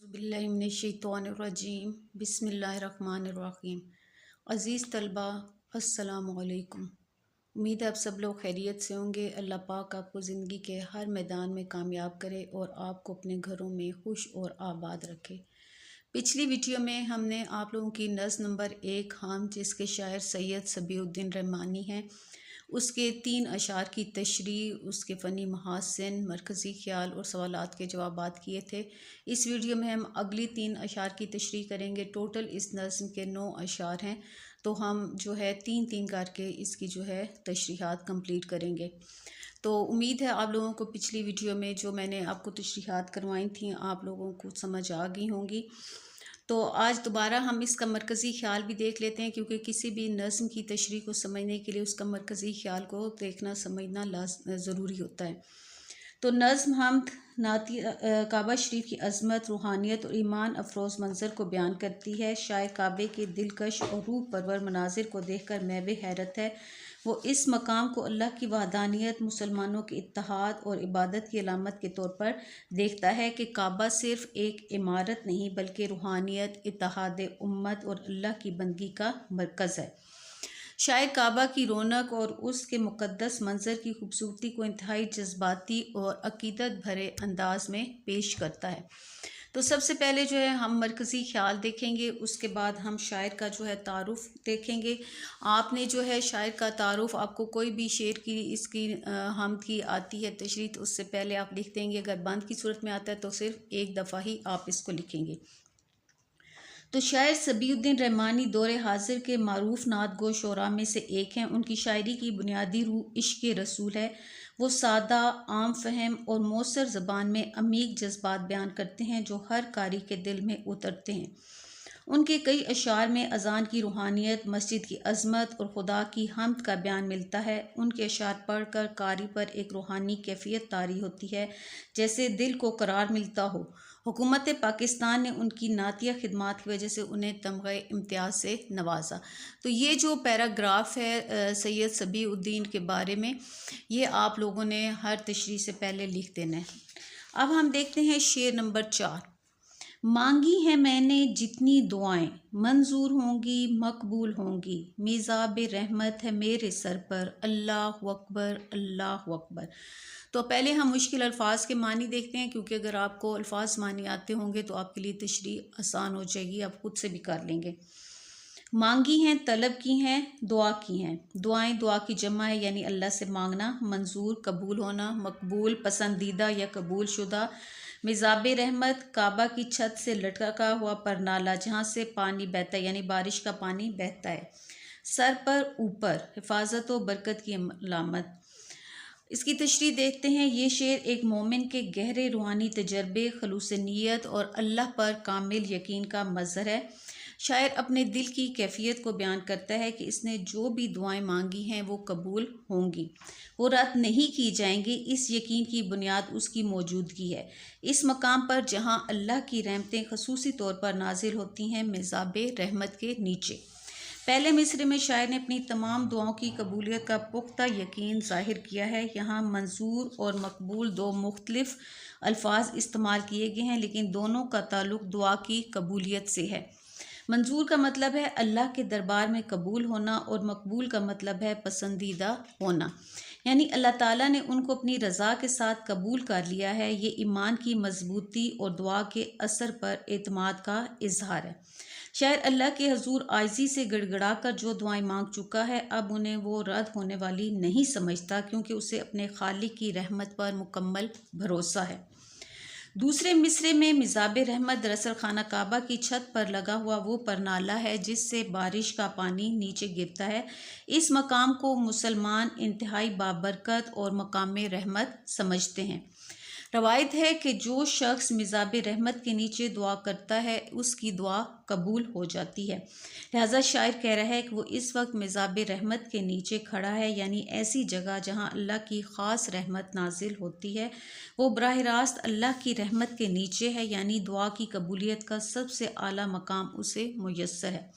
बिस्मिल्लाहिर्रहमानिर्रहीम बिस्मिल्लाहिर्रहमानिर्रहीम। अज़ीज़ तलबा, अस्सलामु अलैकुम। उम्मीद है आप सब लोग खैरियत से होंगे। अल्लाह पाक आपको ज़िंदगी के हर मैदान में कामयाब करे और आपको अपने घरों में खुश और आबाद रखे। पिछली वीडियो में हमने आप लोगों की नज़्म नंबर 1 हम जिसके शायर सैयद सबीउद्दीन रहमानी हैं उसके 3 अशार की तशरीह, उसके फ़नी महासिन, मरकज़ी ख़्याल और सवालात के जवाबात किए थे। इस वीडियो में हम अगली 3 अशार की तशरीह करेंगे। टोटल इस नज़्म के 9 अशार हैं, तो हम जो है 3-3 करके इसकी जो है तशरीहात कंप्लीट करेंगे। तो उम्मीद है आप लोगों को पिछली वीडियो में जो मैंने आपको तशरीहात करवाई थी आप लोगों को समझ आ गई होंगी। तो आज दोबारा हम इसका मरकज़ी ख़्याल भी देख लेते हैं, क्योंकि किसी भी नज़्म की तशरीह को समझने के लिए उसका मरकज़ी ख़्याल को देखना समझना ज़रूरी होता है। तो नज़्म हमद नाती काबा शरीफ की अज़मत, रूहानियत और ईमान अफरोज़ मंज़र को बयान करती है। शायद काबे के दिलकश और रूह परवर मनाजिर को देखकर मैं भी हैरत है। वो इस मकाम को अल्लाह की वहदानियत, मुसलमानों के इत्तेहाद और इबादत की अलामत के तौर पर देखता है कि काबा सिर्फ़ एक इमारत नहीं बल्कि रूहानियत, इत्तेहाद उम्मत और अल्लाह की बंदगी का मरकज़ है। शायद काबा की रौनक और उसके मुक़द्दस मंज़र की खूबसूरती को इंतहाई जज्बाती और अक़ीदत भरे अंदाज में पेश करता है। तो सबसे पहले जो है हम मरकज़ी ख़्याल देखेंगे, उसके बाद हम शायर का जो है तारुफ़ देखेंगे। आपने जो है शायर का तारुफ़, आपको कोई भी शेर की इसकी हमद की आती है तशरीह, तो उससे पहले आप लिख देंगे। अगर बंद की सूरत में आता है तो सिर्फ़ एक दफ़ा ही आप इसको लिखेंगे। तो शायर सबीउद्दीन रहमानी दौरे हाजिर के मारूफ नातगो शोरा में से एक हैं। उनकी शायरी की बुनियादी रूह इश्क रसूल है। वो सादा, आम फहम और मौसर ज़बान में अमीक जज्बात बयान करते हैं जो हर कारी के दिल में उतरते हैं। उनके कई अशार में अज़ान की रूहानियत, मस्जिद की अज़मत और खुदा की हम्द का बयान मिलता है। उनके अशार पढ़कर कारी पर एक रूहानी कैफियत तारी होती है, जैसे दिल को करार मिलता हो। हुकूमत पाकिस्तान ने उनकी नातिया खिदमात की वजह से उन्हें तमग़े इम्तियाज़ से नवाजा। तो ये जो पैराग्राफ है सैयद सबीउद्दीन के बारे में, ये आप लोगों ने हर तशरीह से पहले लिख देना है। अब हम देखते हैं शेर नंबर 4। मांगी हैं मैंने जितनी दुआएं, मंजूर होंगी मकबूल होंगी। मिज़ाब रहमत है मेरे सर पर, अल्लाह अकबर अल्लाह अकबर। तो पहले हम मुश्किल अल्फाज के मानी देखते हैं, क्योंकि अगर आपको अल्फाज मानी आते होंगे तो आपके लिए तशरीह आसान हो जाएगी, आप खुद से भी कर लेंगे। मांगी हैं, तलब की हैं, दुआ की हैं। दुआएं दुआ की जमा है, यानी अल्लाह से मांगना। मंजूर कबूल होना, मकबूल पसंदीदा या कबूल शुदा। मिज़ाब रहमत काबा की छत से लटका हुआ परनाला जहाँ से पानी बहता है, यानी बारिश का पानी बहता है। सर पर ऊपर हिफाजत व बरकत की अलामत। इसकी तशरीह देखते हैं। ये शेर एक मोमिन के गहरे रूहानी तजर्बे, खलूस नीयत और अल्लाह पर कामिल यकीन का मज़हर है। शायर अपने दिल की कैफियत को बयान करता है कि इसने जो भी दुआएं मांगी हैं वो कबूल होंगी, वो रद्द नहीं की जाएंगी। इस यकीन की बुनियाद उसकी मौजूदगी है इस मकाम पर जहां अल्लाह की रहमतें खसूसी तौर पर नाजिल होती हैं, मिज़ाब रहमत के नीचे। पहले मिसरे में शायर ने अपनी तमाम दुआओं की कबूलियत का पुख्ता यकीन ज़ाहिर किया है। यहाँ मंजूर और मकबूल दो मुख्तलिफ अल्फाज इस्तेमाल किए गए हैं, लेकिन दोनों का ताल्लुक दुआ की कबूलियत से है। मंजूर का मतलब है अल्लाह के दरबार में कबूल होना और मकबूल का मतलब है पसंदीदा होना, यानी अल्लाह ताला ने उनको अपनी रज़ा के साथ कबूल कर लिया है। ये ईमान की मजबूती और दुआ के असर पर एतमाद का इजहार है। शायर अल्लाह के हजूर आजिज़ी से गड़गड़ा कर जो दुआएं मांग चुका है, अब उन्हें वो रद्द होने वाली नहीं समझता, क्योंकि उसे अपने खालिक की रहमत पर मुकम्मल भरोसा है। दूसरे मिसरे में मिज़ाब रहमत दरअसल खाना काबा की छत पर लगा हुआ वो परनाला है जिससे बारिश का पानी नीचे गिरता है। इस मकाम को मुसलमान इंतहाई बाबरकत और मकाम रहमत समझते हैं। रवायत है कि जो शख्स मिज़ाब रहमत के नीचे दुआ करता है उसकी दुआ कबूल हो जाती है। लिहाजा शायर कह रहा है कि वो इस वक्त मिज़ाब रहमत के नीचे खड़ा है, यानी ऐसी जगह जहां अल्लाह की ख़ास रहमत नाजिल होती है। वो बराह रास्त अल्लाह की रहमत के नीचे है, यानी दुआ की कबूलियत का सबसे आला मकाम उसे मुयस्सर है।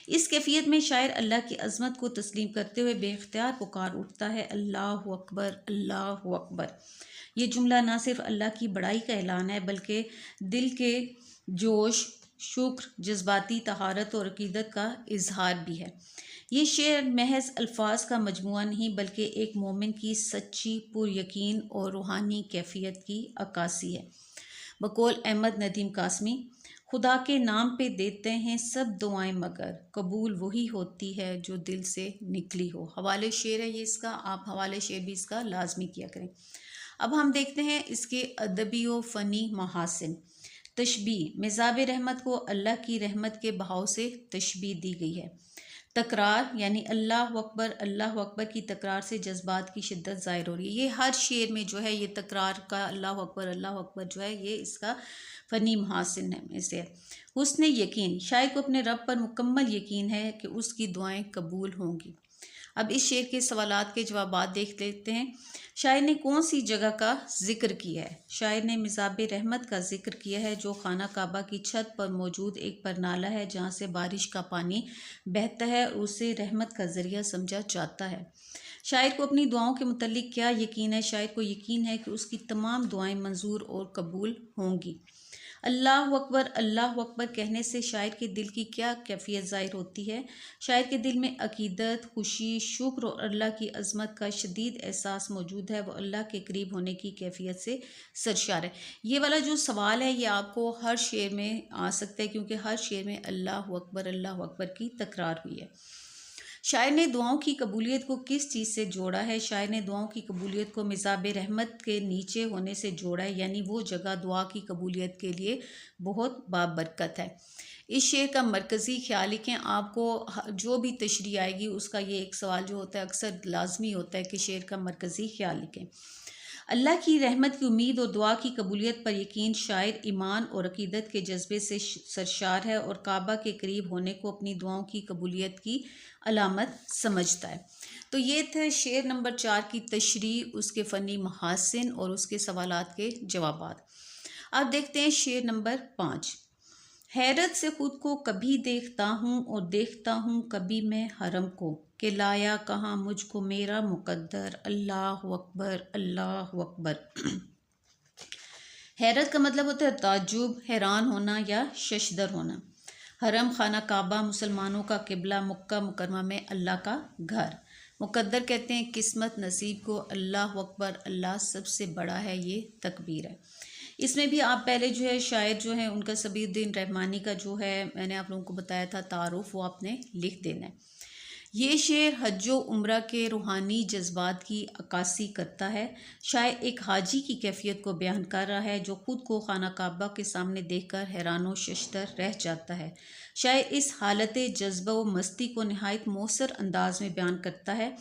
इस कैफियत में शायर अल्लाह की अज़मत को तस्लीम करते हुए बेख्तियार पुकार उठता है, अल्लाहु अकबर, अल्लाहु अकबर। ये जुमला ना सिर्फ अल्लाह की बड़ाई का ऐलान है बल्कि दिल के जोश, शुक्र, जज्बाती तहारत और अकीदत का इजहार भी है। ये शेर महज अल्फाज का मजमुआ नहीं बल्कि एक मोमिन की सच्ची, पुरयकीन और रूहानी कैफियत की अक्कासी है। बकौल अहमद नदीम कासमी, खुदा के नाम पे देते हैं सब दुआएं मगर कबूल वही होती है जो दिल से निकली हो। हवाले शेर है ये इसका, आप हवाले शेर भी इसका लाजमी किया करें। अब हम देखते हैं इसके अदबी व फ़नी महासिन। तशबीह, मिज़ाब रहमत को अल्लाह की रहमत के बहाव से तशबीह दी गई है। तकरार यानी अल्लाह अकबर की तकरार से जज्बात की शिद्दत ज़ाहिर हो रही है। ये हर शेर में जो है ये तकरार का अल्लाह अकबर जो है ये इसका फ़नी महासिन है में से है। हुस्न यकीन, शायर को अपने रब पर मुकम्मल यकीन है कि उसकी दुआएं कबूल होंगी। अब इस शेर के सवालात के जवाबात देख लेते हैं। शायर ने कौन सी जगह का जिक्र किया है? शायर ने मिज़ाब रहमत का जिक्र किया है जो खाना काबा की छत पर मौजूद एक परनाला है जहाँ से बारिश का पानी बहता है और उसे रहमत का ज़रिया समझा जाता है। शायर को अपनी दुआओं के मुतल्लिक क्या यकीन है? शायर को यकीन है कि उसकी तमाम दुआएं मंजूर और कबूल होंगी। अल्लाह अकबर कहने से शायर के दिल की क्या कैफियत ज़ाहिर होती है? शायर के दिल में अकीदत, खुशी, शुक्र और अल्लाह की अज़मत का शदीद एहसास मौजूद है। वो अल्लाह के करीब होने की कैफियत से सरशार है। ये वाला जो सवाल है ये आपको हर शेर में आ सकता है क्योंकि हर शेर में अल्लाह अकबर की तकरार हुई है। शायर ने दुआओं की कबूलियत को किस चीज़ से जोड़ा है? शायर ने दुआओं की कबूलियत को मिज़ाब रहमत के नीचे होने से जोड़ा है, यानी वो जगह दुआ की कबूलियत के लिए बहुत बाबरकत है। इस शेर का मरकज़ी ख्याल लिखें। आपको जो भी तशरीह आएगी उसका ये एक सवाल जो होता है अक्सर लाजमी होता है कि शेर का मरकज़ी ख्याल लिखें। अल्लाह की रहमत की उम्मीद और दुआ की कबूलियत पर यकीन शायर ईमान और अकीदत के जज्बे से सरशार है और काबा के करीब होने को अपनी दुआओं की कबूलियत की अलामत समझता है। तो ये थे शेर नंबर 4 की तशरीह, उसके फ़नी महासिन और उसके सवालात के जवाबात। अब देखते हैं शेर नंबर 5। हैरत से ख़ुद को कभी देखता हूँ और देखता हूँ कभी मैं हरम को, कि लाया कहाँ मुझको मेरा मुकद्दर, अल्लाह अकबर, अल्लाह अकबर। हैरत का मतलब होता है ताज्जुब, हैरान होना या शशदर होना। हरम खाना काबा मुसलमानों का किबला, मक्का मुकरमा में अल्लाह का घर। मुकद्दर कहते हैं किस्मत नसीब को। अल्लाह अकबर, अल्लाह सबसे बड़ा है, ये तकबीर है। इसमें भी आप पहले जो है शायर जो है उनका सबीउद्दीन रहमानी का जो है मैंने आप लोगों को बताया था तारुफ, वो आपने लिख देना है। ये शेर हज्जो उम्रा के रूहानी जज्बात की अक्कासी करता है। शायर एक हाजी की कैफियत को बयान कर रहा है जो ख़ुद को खाना काबा के सामने देखकर हैरान व शशदर रह जाता है। शायर इस हालत जज्बा व मस्ती को नहायत मौसर अंदाज में बयान करता है।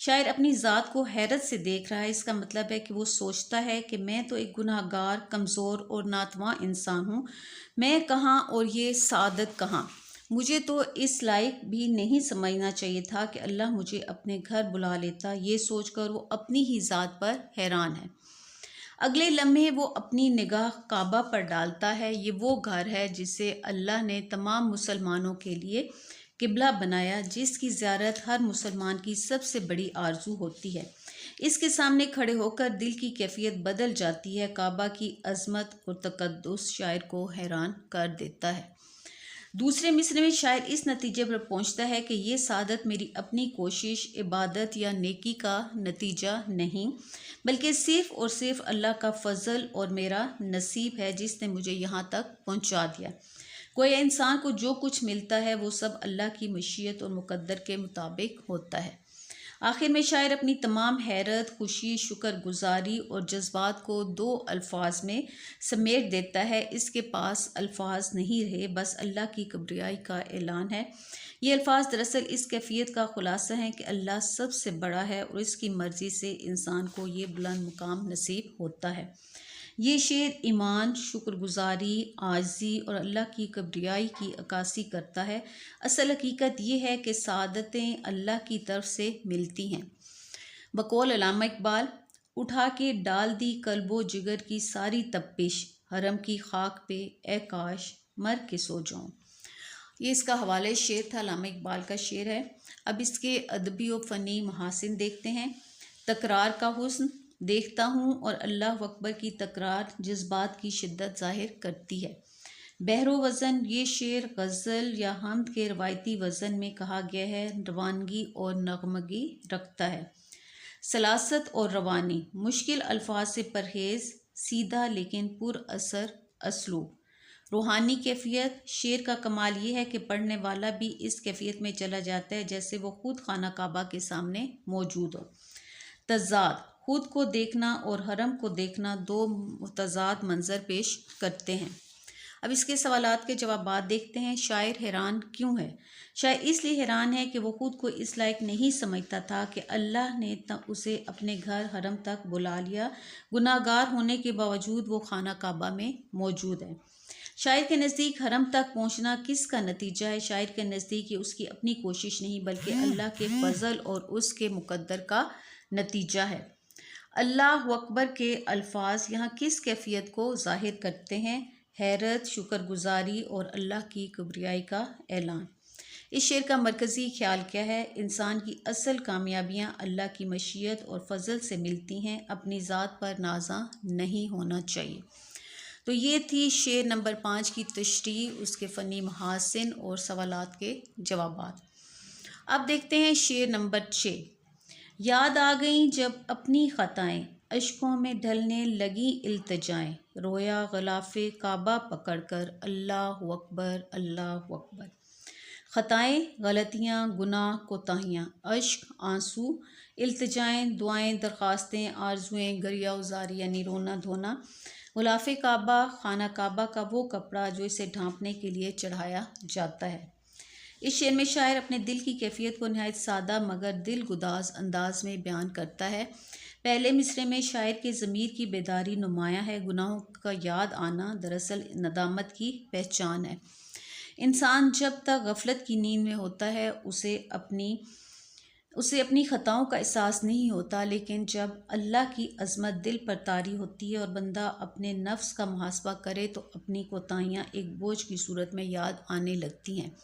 शायर अपनी ज़ात को हैरत से देख रहा है। इसका मतलब है कि वो सोचता है कि मैं तो एक गुनाहगार, कमज़ोर और नातवां इंसान हूँ। मैं कहाँ और ये सादत कहाँ। मुझे तो इस लायक भी नहीं समझना चाहिए था कि अल्लाह मुझे अपने घर बुला लेता। ये सोचकर वो अपनी ही ज़ात पर हैरान है। अगले लम्हे वो अपनी निगाह काबा पर डालता है। ये वो घर है जिसे अल्लाह ने तमाम मुसलमानों के लिए किबला बनाया, जिसकी ज़ियारत हर मुसलमान की सबसे बड़ी आरजू होती है। इसके सामने खड़े होकर दिल की कैफियत बदल जाती है। काबा की अज़मत और तक़द्दुस शायर को हैरान कर देता है। दूसरे मिसरे में शायर इस नतीजे पर पहुंचता है कि ये सादत मेरी अपनी कोशिश, इबादत या नेकी का नतीजा नहीं बल्कि सिर्फ़ और सिर्फ अल्लाह का फ़ज़ल और मेरा नसीब है जिसने मुझे यहाँ तक पहुँचा दिया। कोई इंसान को जो कुछ मिलता है वो सब अल्लाह की मशीयत और मुकद्दर के मुताबिक होता है। आखिर में शायर अपनी तमाम हैरत, खुशी, शुक्रगुजारी और जज्बात को 2 अल्फाज में समेट देता है। इसके पास अल्फाज नहीं रहे, बस अल्लाह की किबरियाई का ऐलान है। ये अल्फाज दरअसल इस कैफियत का खुलासा है कि अल्लाह सबसे बड़ा है और इसकी मर्ज़ी से इंसान को ये बुलंद मुकाम नसीब होता है। ये शेर ईमान, शुक्रगुजारी, आजिज़ी और अल्लाह की किबरियाई की अक्कासी करता है। असल हकीकत ये है कि सादतें अल्लाह की तरफ से मिलती हैं। बकौल अल्लामा इकबाल, उठा के डाल दी कल्बो जिगर की सारी तपिश, हरम की खाक पे ए काश मर के सो जाऊं। ये इसका हवाले शेर था, अल्लामा इकबाल का शेर है। अब इसके अदबी और फ़नी महासिन देखते हैं। तकरार का हुस्न, देखता हूँ और अल्लाह अकबर की तकरार जज्बात की शिद्दत ज़ाहिर करती है। बहरो वज़न, ये शेर गज़ल या हमद के रवायती वज़न में कहा गया है, रवानगी और नगमगी रखता है। सलासत और रवानी, मुश्किल अल्फाज से परहेज़, सीधा लेकिन पुर असर असलूब। रूहानी कैफियत, शेर का कमाल ये है कि पढ़ने वाला भी इस कैफियत में चला जाता है जैसे वो खुद खाना काबा के सामने मौजूद हो। तज़ाद, खुद को देखना और हरम को देखना दो तज़ाद मंजर पेश करते हैं। अब इसके सवालात के जवाबात देखते हैं। शायर हैरान क्यों है? शायर इसलिए हैरान है कि वो खुद को इस लायक नहीं समझता था कि अल्लाह ने उसे अपने घर हरम तक बुला लिया। गुनाहगार होने के बावजूद वो खाना काबा में मौजूद है। शायर के नज़दीक हरम तक पहुंचना किसका नतीजा है? शायर के नज़दीक ये उसकी अपनी कोशिश नहीं बल्कि अल्लाह के फजल और उसके मुकद्दर का नतीजा है। अल्लाह अकबर के अल्फाज यहाँ किस कैफियत को ज़ाहिर करते हैं? हैरत, शुक्रगुजारी और अल्लाह की किबरियाई का ऐलान। इस शेर का मरकज़ी ख्याल क्या है? इंसान की असल कामयाबियाँ अल्लाह की मशीयत और फजल से मिलती हैं, अपनी ज़ात पर नाज़ा नहीं होना चाहिए। तो ये थी शेर नंबर 5 की तशरीह, उसके फ़नी महासिन और सवालात के जवाबात। अब देखते हैं शेर नंबर 6। याद आ गई जब अपनी ख़ताएँ, अश्कों में ढलने लगी इल्तिजाएँ, रोया ग़िलाफ़े काबा पकड़कर, अल्लाह अकबर अल्लाह अकबर। ख़ताएँ, गलतियाँ, गुनाह, कोताहियाँ, अश्क, आंसू, इल्तिजाएँ, दुआएँ, दरख्वास्तें, आरज़ुएँ, गरिया उज़ारी यानी रोना धोना। ग़िलाफ़े काबा, खाना काबा का वो कपड़ा जो इसे ढांपने के लिए चढ़ाया जाता है। इस शेर में शायर अपने दिल की कैफियत को नहायत सादा मगर दिल गुदाज अंदाज में बयान करता है। पहले मिसरे में शायर के ज़मीर की बेदारी नुमायाँ है। गुनाहों का याद आना दरअसल नदामत की पहचान है। इंसान जब तक गफलत की नींद में होता है उसे अपनी ख़ताओं का एहसास नहीं होता, लेकिन जब अल्लाह की अज़मत दिल पर तारी होती है और बंदा अपने नफ्स का मुहासबा करे तो अपनी कोताहियाँ एक बोझ की सूरत में याद आने लगती हैं।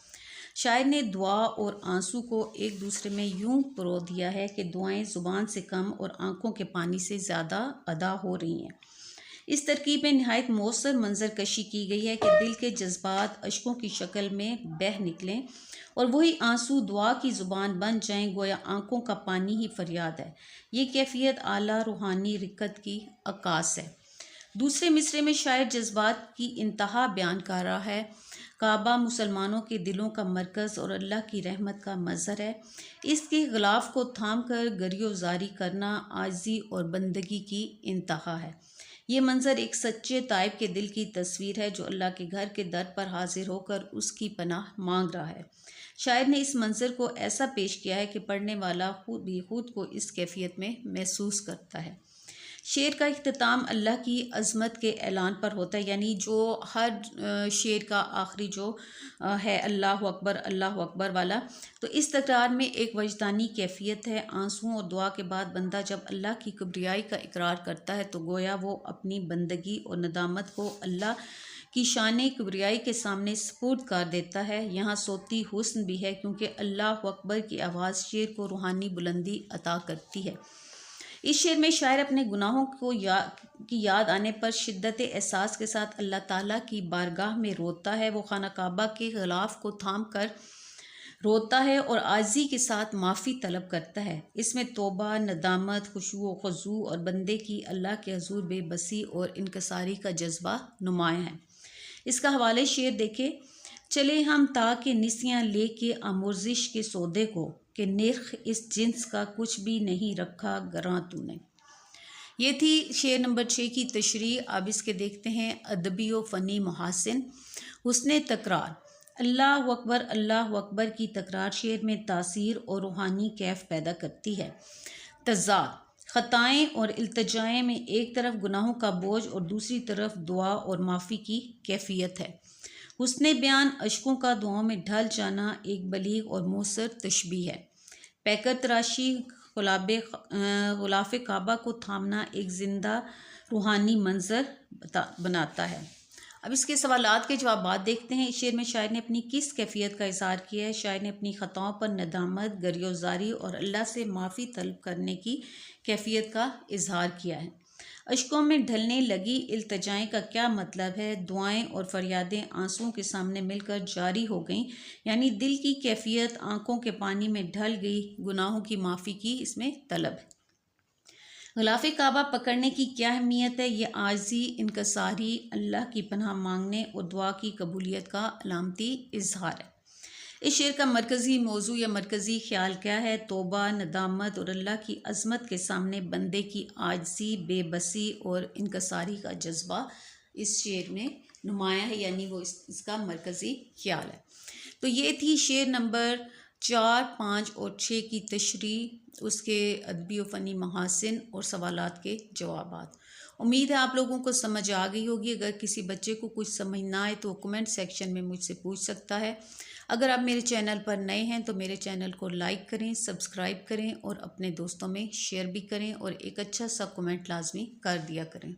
शायर ने दुआ और आंसू को एक दूसरे में यूं परो दिया है कि दुआएं ज़ुबान से कम और आंखों के पानी से ज़्यादा अदा हो रही हैं। इस तरकीब में नहायत मौसर मंजर कशी की गई है कि दिल के जज्बात अश्कों की शक्ल में बह निकलें और वही आंसू दुआ की ज़ुबान बन जाएं, गोया आंखों का पानी ही फरियाद है। ये कैफियत आला रूहानी रिक्कत की अक्कास है। दूसरे मिसरे में शायर जज्बात की इंतहा बयान कर रहा है। काबा मुसलमानों के दिलों का मरकज़ और अल्लाह की रहमत का मज़हर है। इसके ग़िलाफ़ को थाम कर गरियोज़ारी करना आजिज़ी और बंदगी की इंतहा है। ये मंज़र एक सच्चे ताइब के दिल की तस्वीर है जो अल्लाह के घर के दर पर हाजिर होकर उसकी पनाह मांग रहा है। शायर ने इस मंज़र को ऐसा पेश किया है कि पढ़ने वाला खुद को इस कैफियत में महसूस करता है। शेर का इख्तिताम अल्लाह की अज़मत के ऐलान पर होता है, यानी जो हर शेर का आखिरी जो है अल्लाह अकबर वाला। तो इस तकरार में एक वजदानी कैफियत है। आंसुओं और दुआ के बाद बंदा जब अल्लाह की किबरियाई का इकरार करता है तो गोया वो अपनी बंदगी और नदामत को अल्लाह की शान किबरियाई के सामने सुपुर्द कर देता है। यहाँ सोती हुस्न भी है क्योंकि अल्लाह अकबर की आवाज़ शेर को रूहानी बुलंदी अता करती है। इस शेर में शायर अपने गुनाहों की याद आने पर शिद्दत एहसास के साथ अल्लाह ताला की बारगाह में रोता है। वो खाना काबा के ग़िलाफ़ को थाम कर रोता है और आजी के साथ माफ़ी तलब करता है। इसमें तौबा, नदामत, खुशू व ख़ुज़ू और बंदे की अल्लाह के हज़ूर बेबसी और इनकसारी का जज्बा नुमायाँ है। इसका हवाले शेर देखे। चले हम ताकि निसियाँ लेके आमुर्जिश के सौदे को, कि निर्ख इस जिन्स का कुछ भी नहीं रखा गरां तूने। ये थी शेर नंबर 6 की तशरीह। अब इसके देखते हैं अदबी व फ़नी महासिन। हुस्ने तकरार, अल्लाह अकबर की तकरार शेर में तासीर और रूहानी कैफ पैदा करती है। तज़ाद, ख़ताएँ और इल्तिजाएँ में एक तरफ गुनाहों का बोझ और दूसरी तरफ दुआ और माफ़ी की कैफियत है। हुस्ने बयान, अश्कों का दुआओं में ढल जाना एक बलीग और मौसर तशबीह है। पैकर तराशी, ग़िलाफ़े काबा को थामना एक ज़िंदा रूहानी मंज़र बनाता है। अब इसके सवालात के जवाब देखते हैं। इस शेर में शायर ने अपनी किस कैफियत का इज़हार किया है? शायर ने अपनी ख़ताओं पर नदामत, गरियोज़ारी और अल्लाह से माफ़ी तलब करने की कैफियत का इज़हार किया है। अश्कों में ढलने लगी इल्तिजाएं का क्या मतलब है? दुआएं और फरियादें आंसुओं के सामने मिलकर जारी हो गईं, यानी दिल की कैफियत आंखों के पानी में ढल गई, गुनाहों की माफ़ी की इसमें तलब है। ग़िलाफ़े काबा पकड़ने की क्या अहमियत है? ये आज़ी, इनकसारी, अल्लाह की पनाह मांगने और दुआ की कबूलियत का अलामती इजहार है। इस शेर का मरकज़ी मौजू या मरकज़ी ख्याल क्या है? तौबा, नदामत और अल्लाह की अज़मत के सामने बंदे की आज़ी, बेबसी और इनकसारी का जज्बा इस शेर में नुमाया है, यानी वो इसका मरकज़ी ख्याल है। तो ये थी शेर नंबर 4, 5 और 6 की तशरीह, उसके अदबी व फ़नी महासिन और सवालात के जवाबात। उम्मीद है आप लोगों को समझ आ गई होगी। अगर किसी बच्चे को कुछ समझ ना आए तो कमेंट सेक्शन में मुझसे पूछ सकता है। अगर आप मेरे चैनल पर नए हैं तो मेरे चैनल को लाइक करें, सब्सक्राइब करें और अपने दोस्तों में शेयर भी करें और एक अच्छा सा कमेंट लाजमी कर दिया करें।